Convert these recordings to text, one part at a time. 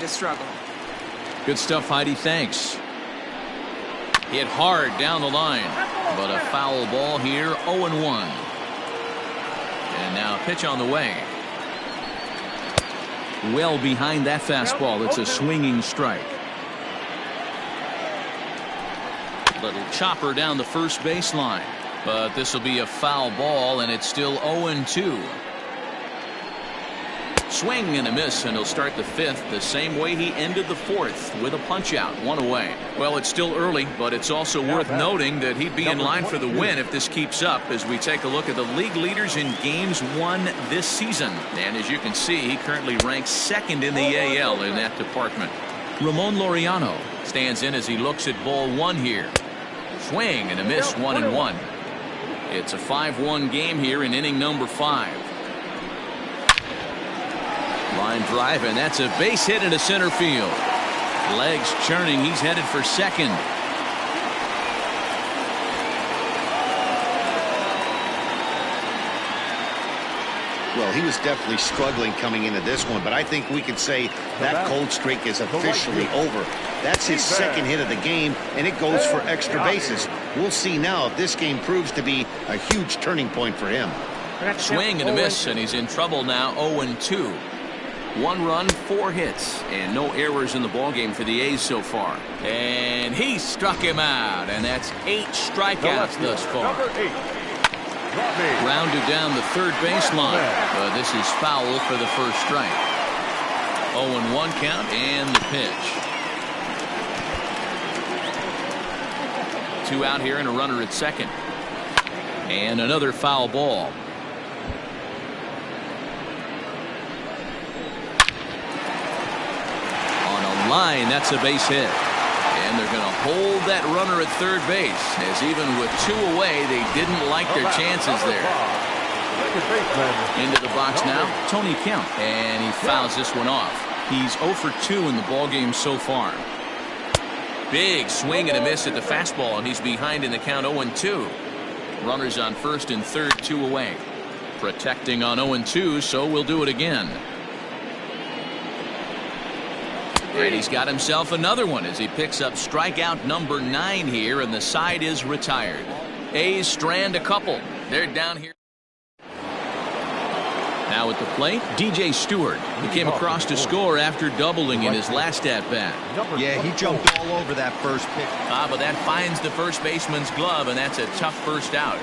to struggle. Good stuff, Heidi. Thanks. Hit hard down the line, but a foul ball here. 0-1. And now pitch on the way. Well behind that fastball. It's a swinging strike. Little chopper down the first baseline, but this will be a foul ball, and it's still 0-2. Swing and a miss, and he'll start the fifth the same way he ended the fourth, with a punch out, 1 away. Well, it's still early, but it's also worth noting that he'd be in line for the win if this keeps up, as we take a look at the league leaders in games won this season. And as you can see, he currently ranks second in the AL in that department. Ramon Laureano stands in as he looks at ball 1 here. Swing and a miss, 1-1. It's a 5-1 game here in inning number 5. Line drive, and that's a base hit into center field. Legs churning. He's headed for second. Well, he was definitely struggling coming into this one, but I think we can say that cold streak is officially over. That's his second hit of the game, and it goes for extra bases. We'll see now if this game proves to be a huge turning point for him. Swing and a miss, and he's in trouble now. 0-2. 1 run, 4 hits, and no errors in the ballgame for the A's so far. And he struck him out, and that's 8 strikeouts thus far. Grounded down the third baseline, but this is foul for the first strike. 0-1 count, and the pitch. 2 out here and a runner at second. And another foul ball. Line, that's a base hit, and they're going to hold that runner at third base, as even with 2 away they didn't like their chances there. Into the box now, Tony Kemp, and he fouls this one off. He's 0 for 2 in the ballgame so far. Big swing and a miss at the fastball, and he's behind in the count. 0-2. Runners on first and third, 2 away. Protecting on 0-2, so we'll do it again. And he's got himself another one as he picks up strikeout number 9 here, and the side is retired. A's strand a couple. They're down here. Now at the plate, DJ Stewart. He came across to score after doubling in his last at-bat. Yeah, he jumped all over that first pitch. But that finds the first baseman's glove, and that's a tough first out.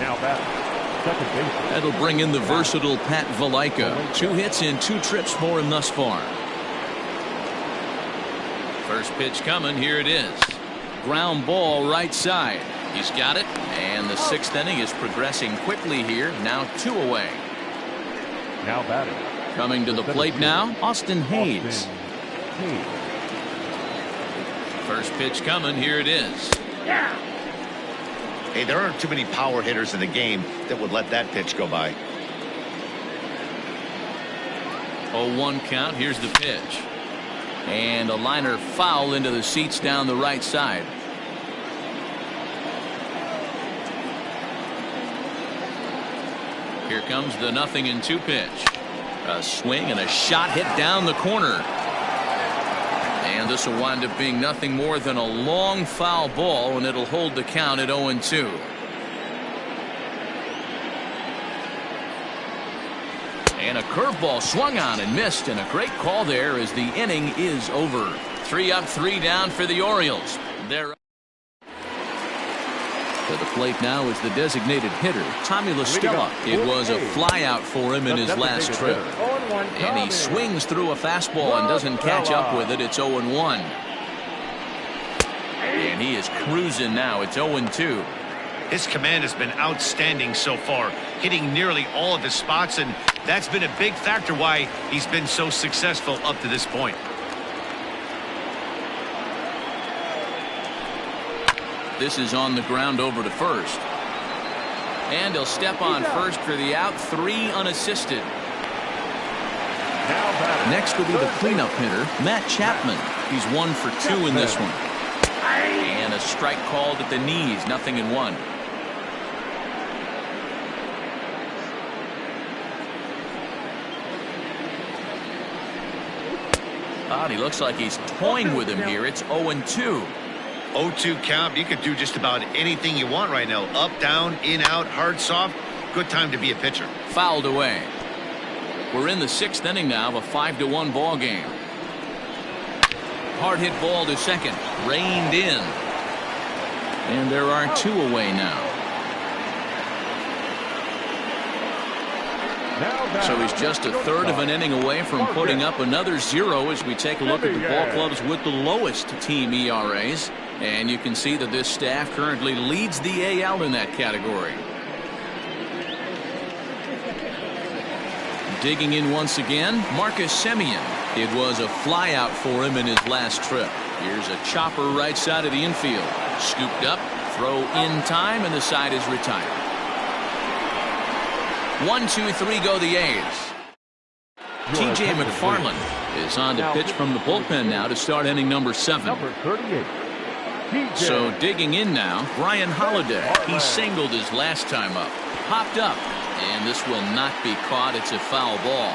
Now back. That'll bring in the versatile Pat Valaika. 2 hits in 2 trips for him thus far. First pitch coming. Here it is. Ground ball right side. He's got it. And the 6th inning is progressing quickly here. Now 2 away. Now batting. Coming to the plate now, Austin Hayes. First pitch coming. Here it is. Hey, there aren't too many power hitters in the game that would let that pitch go by. 0-1 count. Here's the pitch. And a liner foul into the seats down the right side. Here comes the 0-2 pitch. A swing and a shot hit down the corner. And this will wind up being nothing more than a long foul ball, and it'll hold the count at 0-2. And a curveball swung on and missed, and a great call there as the inning is over. 3 up, 3 down for the Orioles. They're up. To the plate now is the designated hitter, Tommy La Stella. It was a flyout for him in his last trip. And he swings through a fastball and doesn't catch up with it. It's 0-1. And he is cruising now. It's 0-2. His command has been outstanding so far, hitting nearly all of his spots, and that's been a big factor why he's been so successful up to this point. This is on the ground over to first. And he'll step on first for the out. 3 unassisted. Next will be the cleanup hitter, Matt Chapman. He's 1 for 2 in this one. And a strike called at the knees. 0-1. He looks like he's toying with him here. It's 0-2. 0-2 count. You could do just about anything you want right now. Up, down, in, out, hard, soft. Good time to be a pitcher. Fouled away. We're in the 6th inning now of a 5-1 ball game. Hard hit ball to second. Reined in. And there are 2 away now. So he's just a third of an inning away from putting up another 0 as we take a look at the ball clubs with the lowest team ERAs. And you can see that this staff currently leads the AL in that category. Digging in once again, Marcus Semien. It was a flyout for him in his last trip. Here's a chopper right side of the infield. Scooped up, throw in time, and the side is retired. 1-2-3 go the A's. TJ McFarland is on to pitch from the bullpen now to start inning number 7. Number 38. So digging in now, Brian Holiday. He singled his last time up. Popped up, and this will not be caught. It's a foul ball.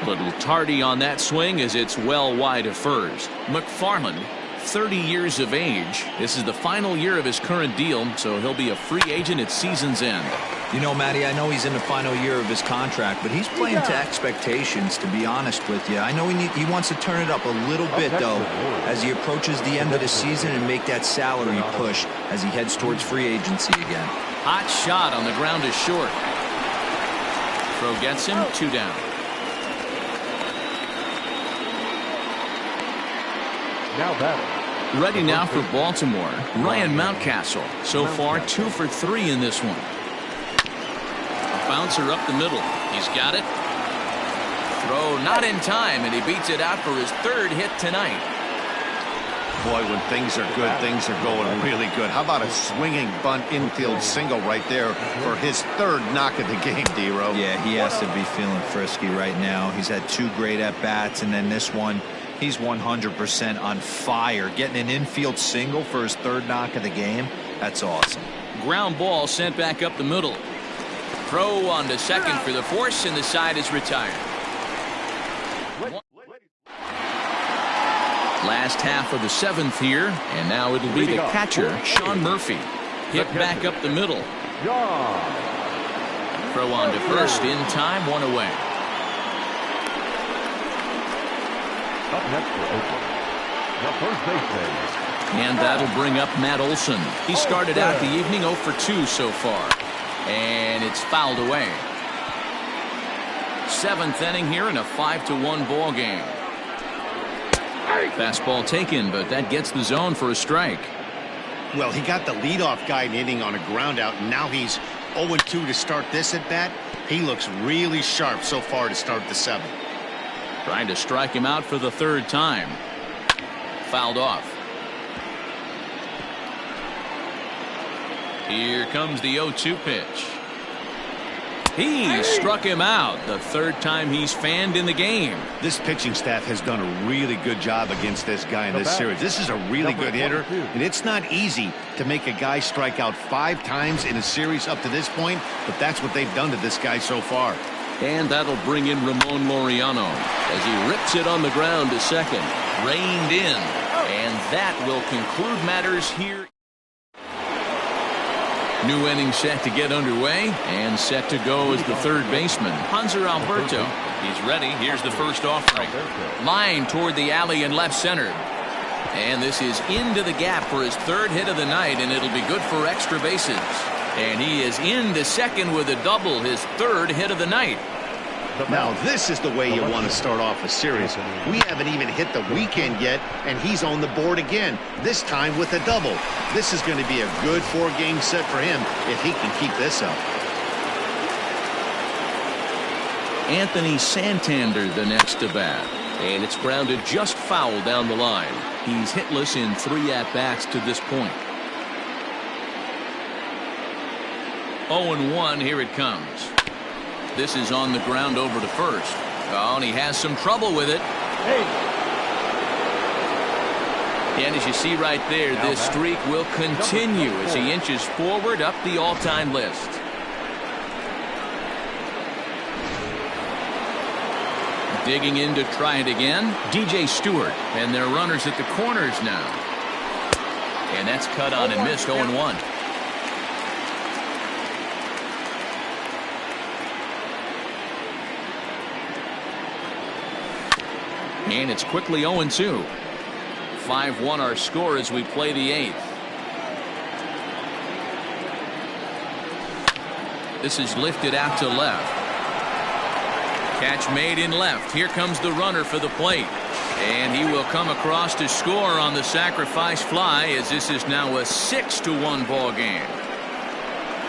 Little tardy on that swing as it's well wide of first. McFarland, 30 years of age. This is the final year of his current deal, so he'll be a free agent at season's end. You know, Matty, I know he's in the final year of his contract, but he's playing to expectations, to be honest with you. I know he wants to turn it up a little bit, though, as he approaches the end of the season and make that salary push as he heads towards free agency again. Hot shot on the ground is short. Throw gets him, 2 down. Now batting. Ready now for Baltimore, Ryan Mountcastle. So far 2 for 3 in this one. Bouncer up the middle. He's got it. Throw not in time, and he beats it out for his 3rd hit tonight. Boy, when things are good, things are going really good. How about a swinging bunt infield single right there for his 3rd knock of the game, D-Row? Yeah, he has to be feeling frisky right now. He's had 2 great at-bats, and then this one, he's 100% on fire. Getting an infield single for his 3rd knock of the game, that's awesome. Ground ball sent back up the middle. Throw on to second for the force, and the side is retired. Last half of the 7th here, and now it'll be the catcher, Sean Murphy. Hit back up the middle. Throw on to first in time, 1 away. Up next for Oakland, the first baseman. And that'll bring up Matt Olson. He started out the evening 0 for 2 so far. And it's fouled away. 7th inning here in a 5-1 ball game. Fastball taken, but that gets the zone for a strike. Well, he got the leadoff guy inning on a ground out, and now he's 0-2 to start this at bat. He looks really sharp so far to start the 7th. Trying to strike him out for the 3rd time. Fouled off. Here comes the 0-2 pitch. He struck him out. The 3rd time he's fanned in the game. This pitching staff has done a really good job against this guy in this series. This is a really good hitter, and it's not easy to make a guy strike out 5 times in a series up to this point, but that's what they've done to this guy so far. And that'll bring in Ramon Laureano as he rips it on the ground to second. Reined in. And that will conclude matters here. New inning set to get underway, and set to go as the 3rd baseman, Hanser Alberto. He's ready. Here's the first offering. Line toward the alley in left center. And this is into the gap for his 3rd hit of the night, and it'll be good for extra bases. And he is into second with a double, his 3rd hit of the night. Now this is the way you want to start off a series. We haven't even hit the weekend yet, and he's on the board again, this time with a double. This is going to be a good 4-game set for him if he can keep this up. Anthony Santander the next to bat, and it's grounded just foul down the line. He's hitless in 3 at-bats to this point. 0-1, here it comes. This is on the ground over to first. Oh, and he has some trouble with it. And as you see right there, this streak will continue as he inches forward up the all-time list. Digging in to try it again, DJ Stewart. And their runners at the corners now. And that's cut on and missed 0-1. And it's quickly 0-2. 5-1 our score as we play the 8th. This is lifted out to left. Catch made in left. Here comes the runner for the plate. And he will come across to score on the sacrifice fly, as this is now a 6-1 ball game.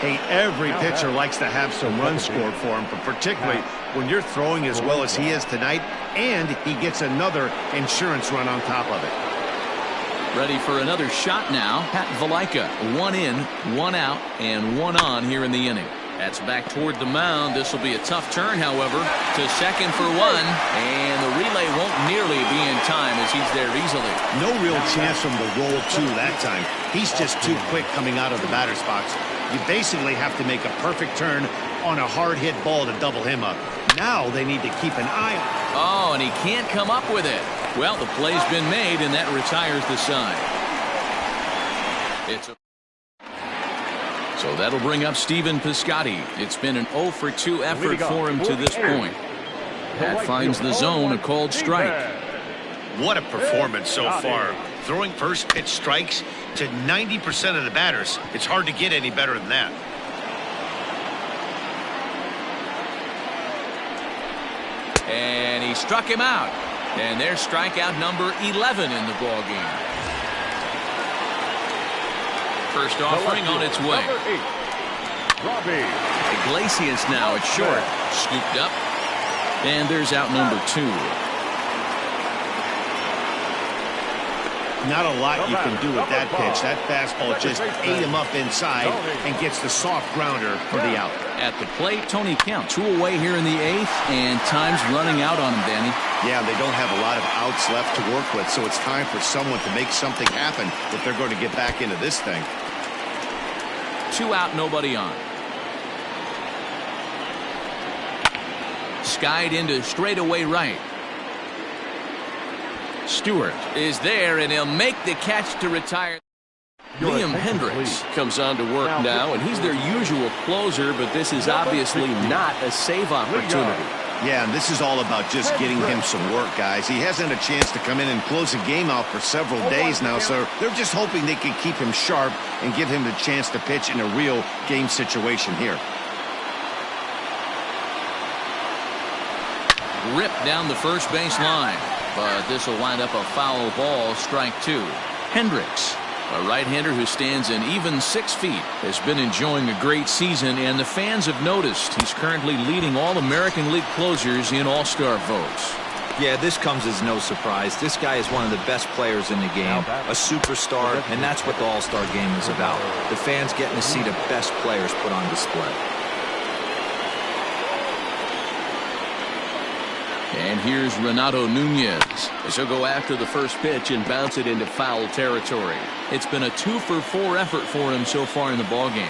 Hey, every pitcher likes to have some runs scored for him, but particularly when you're throwing as well as he is tonight, and he gets another insurance run on top of it. Ready for another shot now. Pat Valaika, 1 in, 1 out, and 1 on here in the inning. That's back toward the mound. This will be a tough turn, however, to second for 1, and the relay won't nearly be in time as he's there easily. No real chance from the roll 2 that time. He's just too quick coming out of the batter's box. You basically have to make a perfect turn on a hard hit ball to double him up. Now they need to keep an eye on. Oh, and he can't come up with it. Well, the play's been made, and that retires the side. So that'll bring up Stephen Piscotty. It's been an 0 for 2 effort for him to this point. That finds the zone, a called strike. What a performance so far. Throwing first pitch strikes to 90% of the batters. It's hard to get any better than that. And he struck him out. And there's strikeout number 11 in the ball game. First offering on its way. Iglesias now at short. Scooped up. And there's out number 2. Not a lot you can do with that pitch. That fastball just ate him up inside and gets the soft grounder for the out. At the plate, Tony Kemp 2 away here in the 8th, and time's running out on him, Danny. Yeah, they don't have a lot of outs left to work with, so it's time for someone to make something happen if they're going to get back into this thing. 2 out, nobody on. Skied into straightaway right. Stewart is there, and he'll make the catch to retire. Liam Hendricks comes on to work now, and he's their usual closer, but this is obviously not a save opportunity. Yeah, and this is all about just getting him some work, guys. He hasn't had a chance to come in and close the game out for several days now, so they're just hoping they can keep him sharp and give him the chance to pitch in a real game situation here. Ripped down the first base line, but this will wind up a foul ball, strike 2. Hendricks, a right-hander who stands an even 6 feet, has been enjoying a great season, and the fans have noticed he's currently leading all American League closers in All-Star votes. Yeah, this comes as no surprise. This guy is one of the best players in the game, a superstar, and that's what the All-Star game is about. The fans getting to see the best players put on display. And here's Renato Nunez as he'll go after the first pitch and bounce it into foul territory. It's been a 2 for 4 effort for him so far in the ballgame.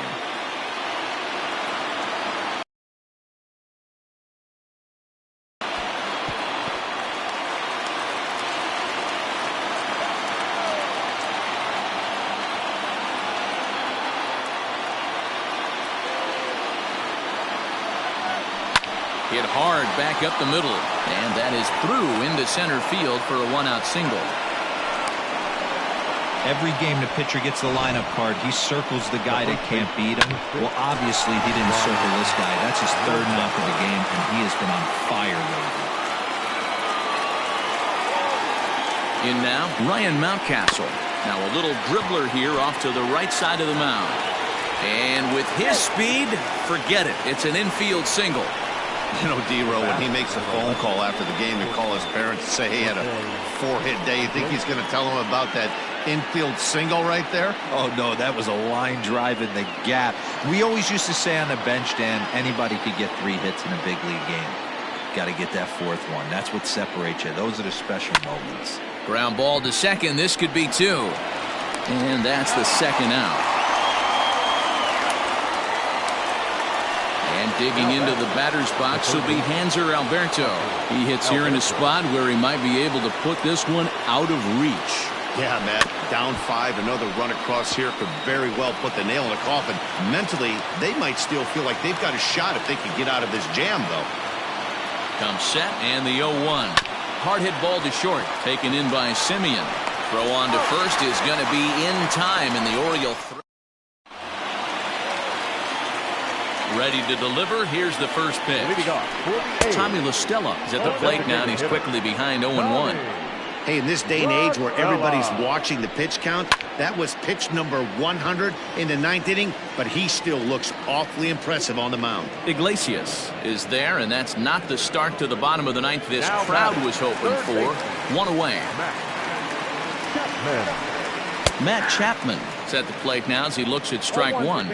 Hit hard back up the middle, and that is through into center field for a 1-out single. Every game the pitcher gets the lineup card, he circles the guy that can't beat him. Well, obviously he didn't circle this guy. That's his 3rd knock of the game, and he has been on fire lately. In now, Ryan Mountcastle. Now a little dribbler here off to the right side of the mound. And with his speed, forget it. It's an infield single. You know, D-Row, when he makes a phone call after the game to call his parents and say he had a 4-hit day, you think he's going to tell them about that infield single right there? Oh, no, that was a line drive in the gap. We always used to say on the bench, Dan, anybody could get 3 hits in a big league game. Got to get that 4th one. That's what separates you. Those are the special moments. Ground ball to second. This could be 2. And that's the 2nd out. And Digging into the batter's box will be Hanser Alberto. He hits here in a spot where he might be able to put this one out of reach. Yeah, Matt, down 5, another run across here could very well put the nail in the coffin. Mentally, they might still feel like they've got a shot if they can get out of this jam, though. Comes set, and the 0-1. Hard hit ball to short, taken in by Simeon. Throw on to first is going to be in time, and the Orioles ready to deliver. Here's the first pitch. Tommy LaStella is at the plate now, and he's quickly behind 0-1. Hey, in this day and age where everybody's watching the pitch count, that was pitch number 100 in the 9th inning, but he still looks awfully impressive on the mound. Iglesias is there, and that's not the start to the bottom of the 9th this crowd was hoping for. 1 away. Matt Chapman is at the plate now as he looks at strike 1.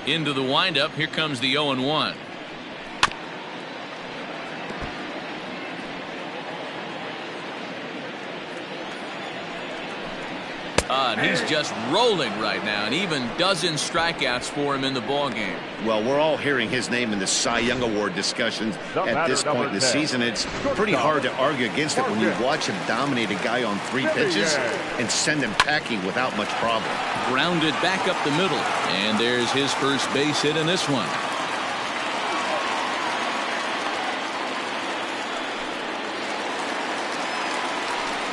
Into the windup, here comes the 0-1. And he's just rolling right now, and even dozen strikeouts for him in the ballgame. Well, we're all hearing his name in the Cy Young Award discussions at this point in the season. It's pretty hard to argue against it when you watch him dominate a guy on 3 pitches and send him packing without much problem. Grounded back up the middle, and there's his first base hit in this one.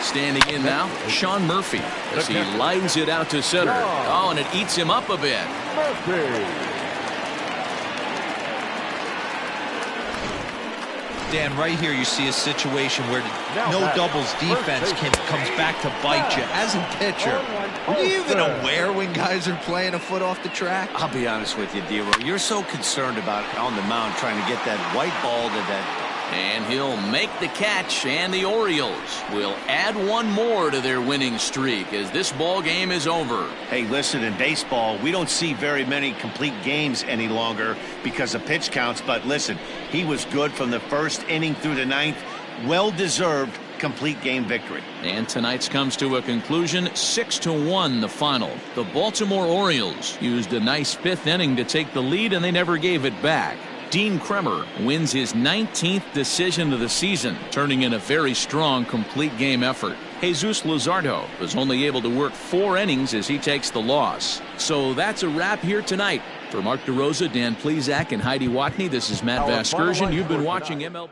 Standing in now, Sean Murphy, as he lines it out to center. Oh, and it eats him up a bit. Dan, right here you see a situation where no doubles defense comes back to bite you. As a pitcher, are you even aware when guys are playing a foot off the track? I'll be honest with you, D-Roy. You're so concerned about on the mound trying to get that white ball to that. And he'll make the catch, and the Orioles will add one more to their winning streak as this ball game is over. Hey, listen, in baseball, we don't see very many complete games any longer because of pitch counts. But listen, he was good from the 1st inning through the 9th. Well-deserved complete game victory. And tonight's comes to a conclusion, 6-1 the final. The Baltimore Orioles used a nice 5th inning to take the lead, and they never gave it back. Dean Kremer wins his 19th decision of the season, turning in a very strong complete game effort. Jesus Luzardo was only able to work 4 innings as he takes the loss. So that's a wrap here tonight. For Mark DeRosa, Dan Plesac, and Heidi Watney, this is Matt Vasgersian. You've been watching MLB.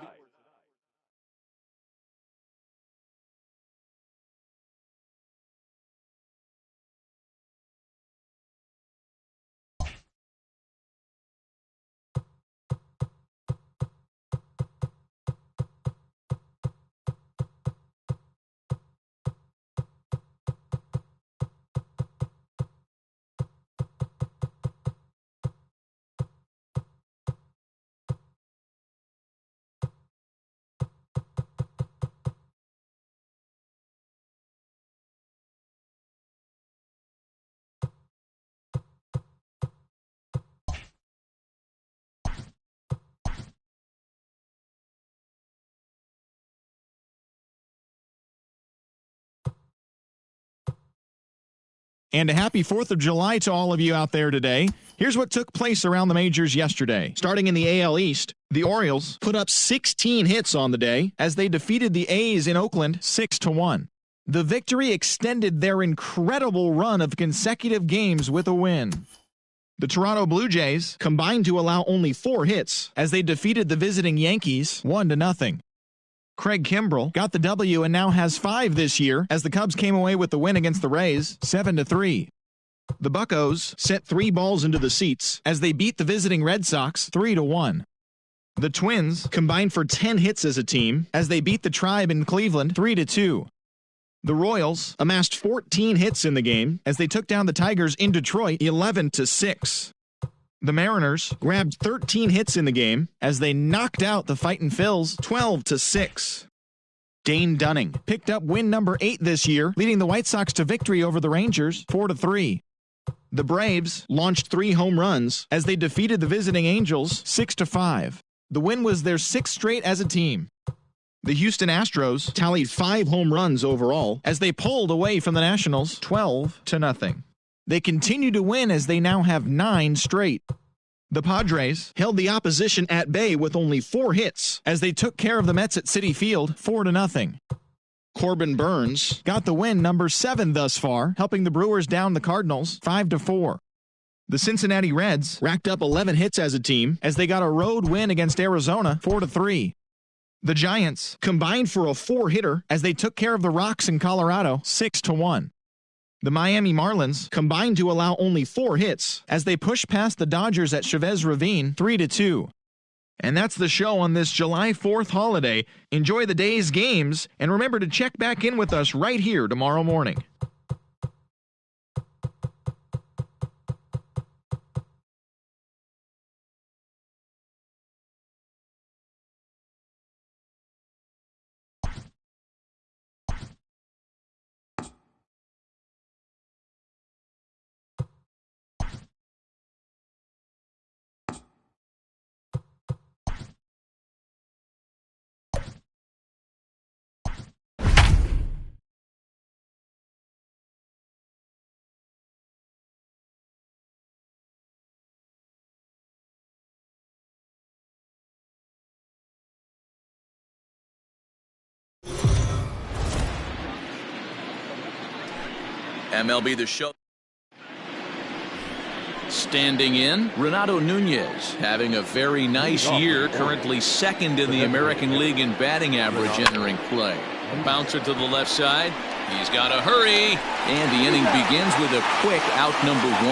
And a happy 4th of July to all of you out there today. Here's what took place around the majors yesterday. Starting in the AL East, the Orioles put up 16 hits on the day as they defeated the A's in Oakland 6-1. The victory extended their incredible run of consecutive games with a win. The Toronto Blue Jays combined to allow only 4 hits as they defeated the visiting Yankees 1-0. Craig Kimbrell got the W and now has 5 this year as the Cubs came away with the win against the Rays 7-3. The Buccos sent 3 balls into the seats as they beat the visiting Red Sox 3-1. The Twins combined for 10 hits as a team as they beat the Tribe in Cleveland 3-2. The Royals amassed 14 hits in the game as they took down the Tigers in Detroit 11-6. The Mariners grabbed 13 hits in the game as they knocked out the Fightin' Phils 12-6. Dane Dunning picked up win number 8 this year, leading the White Sox to victory over the Rangers 4-3. The Braves launched 3 home runs as they defeated the visiting Angels 6-5. The win was their 6th straight as a team. The Houston Astros tallied 5 home runs overall as they pulled away from the Nationals 12-0. They continue to win as they now have 9 straight. The Padres held the opposition at bay with only 4 hits as they took care of the Mets at Citi Field 4-0. Corbin Burns got the win, number 7 thus far, helping the Brewers down the Cardinals 5-4. The Cincinnati Reds racked up 11 hits as a team as they got a road win against Arizona 4-3. The Giants combined for a 4-hitter as they took care of the Rocks in Colorado 6-1. The Miami Marlins combined to allow only 4 hits as they pushed past the Dodgers at Chavez Ravine 3-2. And that's the show on this July 4th holiday. Enjoy the day's games, and remember to check back in with us right here tomorrow morning. MLB The Show. Standing in, Renato Nunez having a very nice year, currently 2nd in the American League in batting average entering play. A bouncer to the left side. He's got to hurry. And the inning begins with a quick out number 1.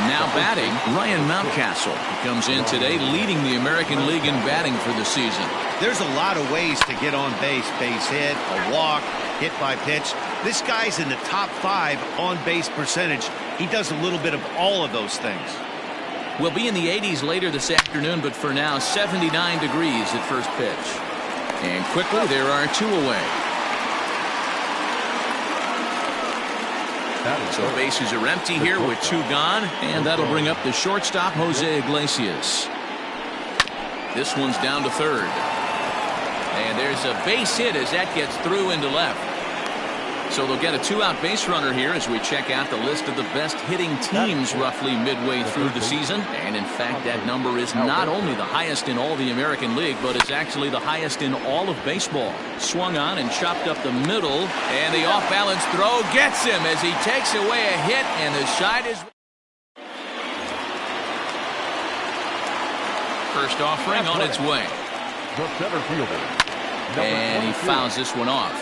Now batting, Ryan Mountcastle. He comes in today leading the American League in batting for the season. There's a lot of ways to get on base. Base hit, a walk, hit by pitch. This guy's in the top 5 on base percentage. He does a little bit of all of those things. We'll be in the 80s later this afternoon, but for now 79 degrees at first pitch. And quickly there are 2 away. So bases are empty here with 2 gone, and that'll bring up the shortstop, Jose Iglesias. This one's down to 3rd. And there's a base hit as that gets through into left. So they'll get a 2-out base runner here as we check out the list of the best hitting teams roughly midway through the season. And in fact, that number is not only the highest in all the American League, but it's actually the highest in all of baseball. Swung on and chopped up the middle, and the off-balance throw gets him as he takes away a hit, and the side is... First offering on its way. The center fielder. And he fouls this one off.